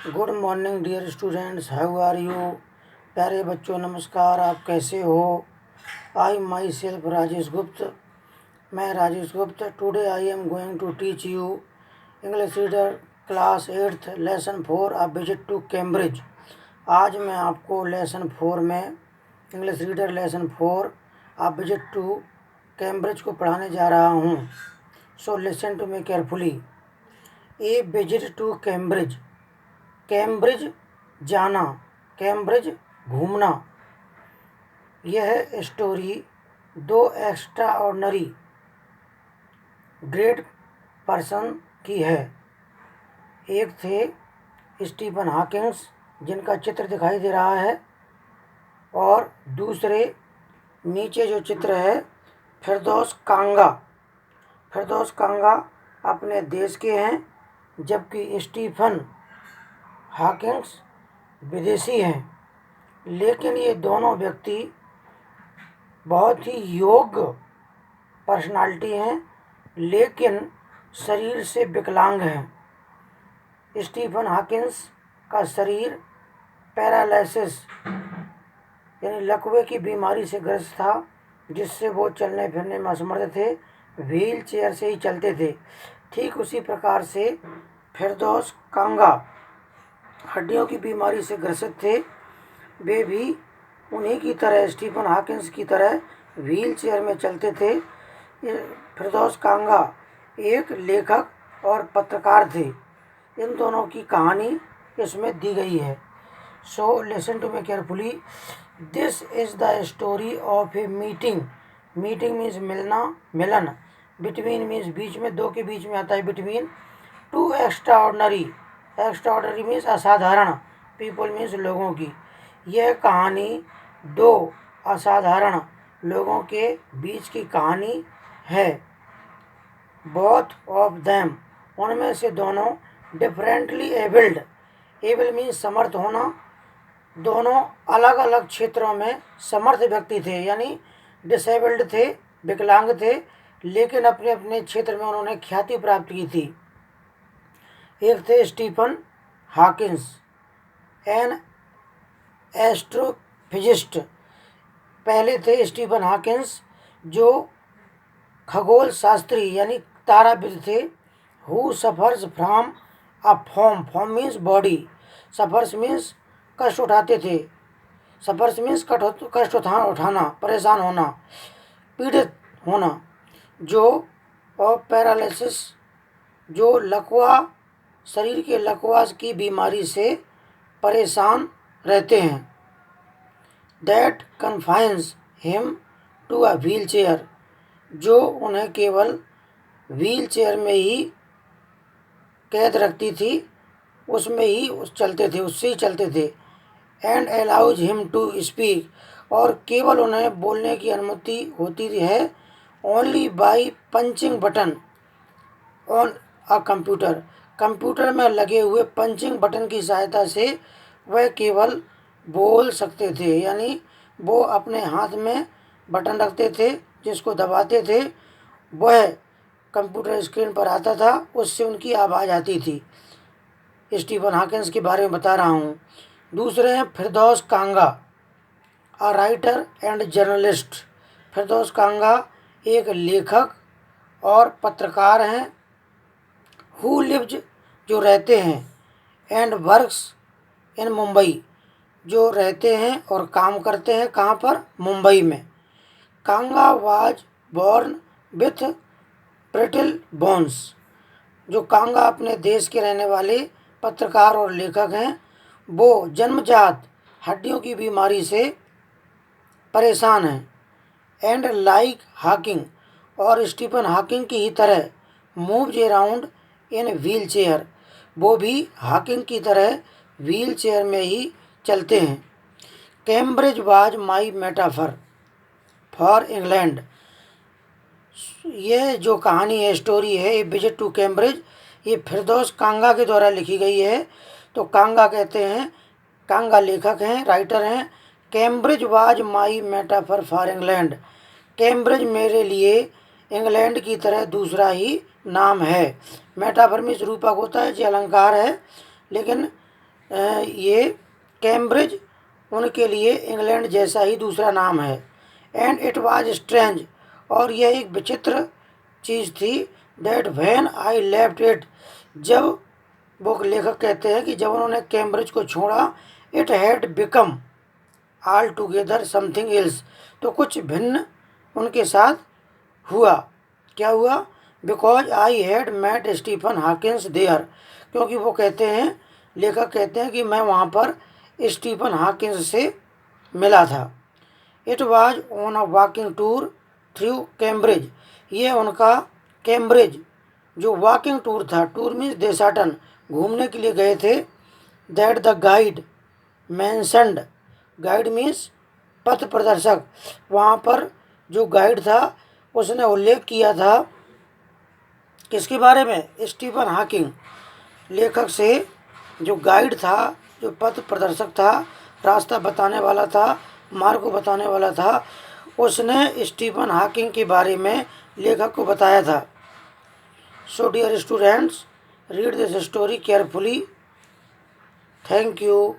Good morning dear students, how are you. प्यारे बच्चों नमस्कार, आप कैसे हो। आई माई सेल्फ राजेश गुप्त, मैं Rajesh Gupta. Today I am going to teach you English reader class 8th lesson 4 a visit to Cambridge. आज मैं आपको लेसन 4 में English reader lesson 4 a visit to Cambridge को पढ़ाने जा रहा हूँ। So listen to me carefully. A visit to Cambridge, Cambridge जाना, कैम्ब्रिज घूमना। यह स्टोरी दो एक्स्ट्रा ऑर्डनरी ग्रेट पर्सन की है। एक थे स्टीफन हॉकिंस, जिनका चित्र दिखाई दे रहा है, और दूसरे नीचे जो चित्र है फिरदौस कांगा। फिरदौस कांगा अपने देश के हैं, जबकि स्टीफन हॉकिंस विदेशी हैं। लेकिन ये दोनों व्यक्ति बहुत ही योग्य पर्सनालिटी हैं, लेकिन शरीर से विकलांग हैं। स्टीफन हॉकिंस का शरीर पैरालिसिस यानी लकवे की बीमारी से ग्रस्त था, जिससे वो चलने फिरने में असमर्थ थे, व्हील चेयर से ही चलते थे। ठीक उसी प्रकार से फिरदौस कांगा हड्डियों की बीमारी से ग्रसित थे। वे भी उन्हीं की तरह, स्टीफन हॉकिंस की तरह व्हील चेयर में चलते थे। फिरदौस कांगा एक लेखक और पत्रकार थे। इन दोनों की कहानी इसमें दी गई है। So listen to me carefully. This is the story of a meeting. Meeting means मिलना, मिलन। बिटवीन मीन्स बीच में, दो के बीच में आता है between. Two extraordinary, extraordinary means असाधारण, पीपल मीन्स लोगों की। यह कहानी दो असाधारण लोगों के बीच की कहानी है। बोथ ऑफ देम, उनमें से दोनों डिफरेंटली एबल्ड, एबल मीन्स समर्थ होना। दोनों अलग अलग क्षेत्रों में समर्थ व्यक्ति थे, यानी डिसेबल्ड थे, विकलांग थे, लेकिन अपने अपने क्षेत्र में उन्होंने ख्याति प्राप्त की थी। एक थे स्टीफन हॉकिंस, एन एस्ट्रोफिजिस्ट। पहले थे स्टीफन हॉकिंस, जो खगोल शास्त्री यानी ताराविद थे। Who suffers from a form, form means body, suffers means कष्ट उठाते थे, सफर्स मीन्स कष्ट उठाना, परेशान होना, पीड़ित होना। जो और पैरालिसिस, जो लकवा, शरीर के लकवा की बीमारी से परेशान रहते हैं। That confines him to a wheelchair, जो उन्हें केवल व्हील चेयर में ही कैद रखती थी, उसमें ही चलते थे, उससे ही चलते थे। And allows him to speak, और केवल उन्हें बोलने की अनुमति होती है only by punching button on a computer. Computer में लगे हुए पंचिंग बटन की सहायता से वह केवल बोल सकते थे, यानी वो अपने हाथ में बटन रखते थे, जिसको दबाते थे वह कंप्यूटर स्क्रीन पर आता था, उससे उनकी आवाज़ आती थी। स्टीफन हॉकिंस के बारे में बता रहा हूँ। दूसरे हैं फिरदौस कांगा, अ राइटर एंड जर्नलिस्ट। फिरदौस कांगा एक लेखक और पत्रकार हैं। हु लिव्स, जो रहते हैं, एंड वर्क्स इन मुंबई, जो रहते हैं और काम करते हैं कहाँ पर, मुंबई में। Kanga was born with brittle bones, जो कांगा अपने देश के रहने वाले पत्रकार और लेखक हैं। वो जन्मजात हड्डियों की बीमारी से परेशान हैं। एंड लाइक हॉकिंग, और स्टीफन हॉकिंग की ही तरह moves around in wheel chair, वो भी हॉकिंग की तरह व्हील चेयर में ही चलते हैं। Cambridge was my metaphor for England. यह जो कहानी है, स्टोरी है, ये विजिट टू कैम्ब्रिज, ये फिरदौस कांगा के द्वारा लिखी गई है। तो कांगा कहते हैं, कांगा लेखक हैं, राइटर हैं। Cambridge was my metaphor for England, Cambridge मेरे लिए इंग्लैंड की तरह दूसरा ही नाम है। मेटाफर में रूपक होता है, जो अलंकार है, लेकिन ये कैम्ब्रिज उनके लिए इंग्लैंड जैसा ही दूसरा नाम है। एंड इट वाज स्ट्रेंज, और यह एक विचित्र चीज़ थी, that when I left it, जब वो लेखक कहते हैं कि जब उन्होंने कैम्ब्रिज को छोड़ा, it had become all together something else, तो कुछ भिन्न उनके साथ हुआ। क्या हुआ? Because I had met Stephen Hawkins there, क्योंकि वो कहते हैं, लेखक कहते हैं कि मैं वहाँ पर स्टीफन हॉकिंस से मिला था। It was on a walking tour through Cambridge, ये उनका कैम्ब्रिज जो वॉकिंग टूर था, टूर मीन्स देशाटन, घूमने के लिए गए थे। That the guide mentioned, guide means पथ प्रदर्शक, वहाँ पर जो गाइड था उसने उल्लेख किया था किसके बारे में? Stephen Hawking. लेखक से जो गाइड था, जो पथ प्रदर्शक था, रास्ता बताने वाला था, मार्ग को बताने वाला था, उसने स्टीफन हॉकिंग के बारे में लेखक को बताया था। So dear students, read this story carefully. Thank you.